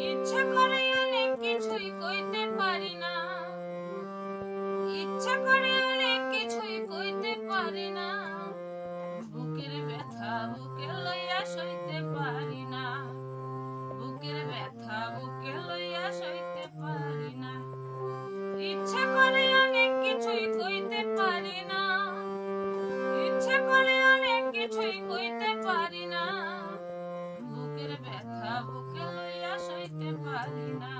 ইচ্ছা করে অনেক কিছুই কইতে পারি না, ইচ্ছা করে অনেক কিছুই কইতে পারি না, বুকের ব্যথা বুকে লইয়া সইতে পারি না, বুকের ব্যথা বুকে লইয়া সইতে পারি না। ইচ্ছা করে অনেক কিছুই কইতে পারি না, ইচ্ছা করে অনেক কিছুই কইতে পারি না, বুকের ব্যথা বুকে লইয়া সইতে পারি না,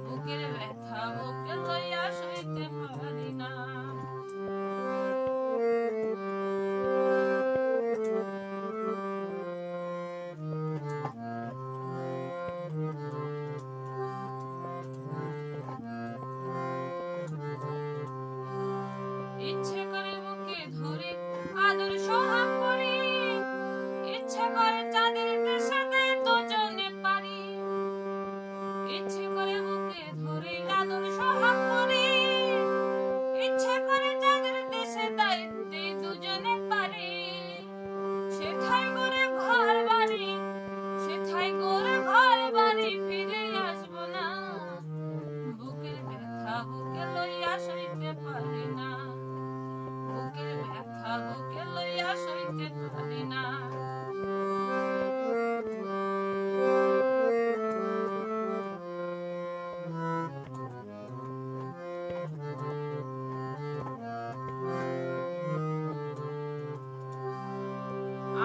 বুকের ব্যথা বুকে লইয়া সইতে পারি না। ইচ্ছে করে বুকে ধরে আদর সোহাগ করি, ইচ্ছে করে চাঁদের দেশে দুজনে পারি, ইচ্ছে করে বুকে ধরে আদর সোহাগ করি, ইচ্ছে করে চাঁদের দেশে দুজনে পারি। সেথায় করে ঘর বাড়ি, সেথায় করে ঘর বাড়ি, ফিরে আসবো না, বুকের ব্যথা বুকে লইয়া সইতে পারি না, বুকের ব্যথা বুকে লইয়া সইতে পারি না।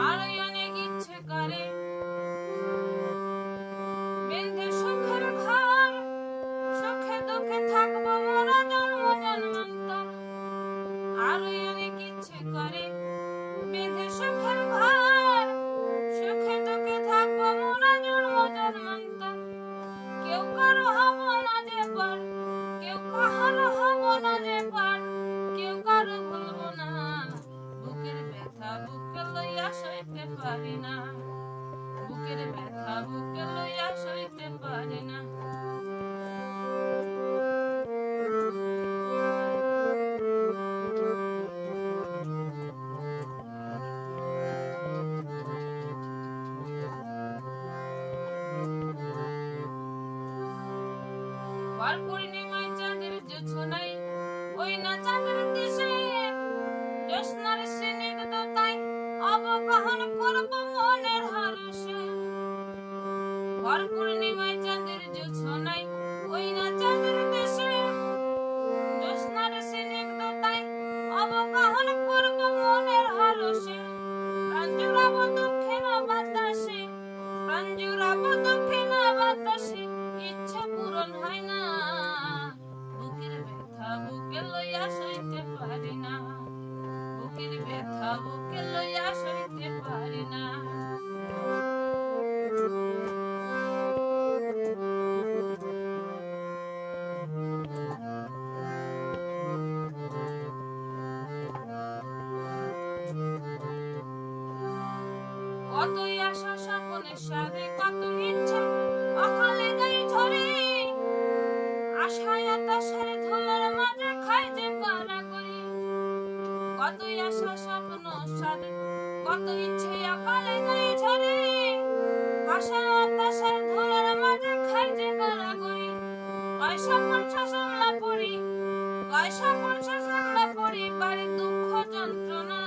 আর অনেক ইচ্ছে করে বেঁধে সুখের ঘর, সুখে দুঃখে থাকবো মোরা জন্ম জন্মান্তর। আর অনেক ইচ্ছে করে বেঁধে সুখের ঘর, সুখে দুঃখে থাকবো মোরা জন্ম জন্মান্তর। কেউ কারো হব না যে পার, কেউ কাহারো হব না যে পার, কেউ কারো ভুলবো না, বুকের ব্যথা বুকে লইয়া সইতে পারি না, বুকের ব্যথা বুকে লইয়া সইতে পারি না। আর পূর্ণিমায় চাঁদের জোছনায় ওই না চাঁদের দেশে, জ্যোৎস্নার স্নিগ্ধতায় অবগাহন করব মনের হরষে। আর পূর্ণিমায় চাঁদের জোছনায় ওই না চাঁদের দেশে, জ্যোৎস্নার স্নিগ্ধতায় অবগাহন করব মনের হরষে। প্রাণ জুড়াবো দুঃখে না বাতাসে, প্রাণ জুড়াবো দুঃখে না বাতাসে, ইচ্ছা পূরণ হয় না, বুকের ব্যথা বুকে লইয়া সইতে পারি না, বুকের ব্যথা বুকে লইয়া সইতে পারি না। কতই আশা স্বপ্নের সাথে কত ইচ্ছা অকালে গায়ে ঝরে, আশায় হতাশার ধুলার মাঝে খাই যে কারাকরি। কতই আশা স্বপ্ন সাথে কত ইচ্ছে অকালে গায়ে ঝরে, আশা হতাশার ধুলার মাঝে খাই যে কারাকরি। কয় স্বপন শাসনলা পড়ি, কয় স্বপন শাসনলা পড়ি, বাড়ি দুঃখ যন্ত্রণা,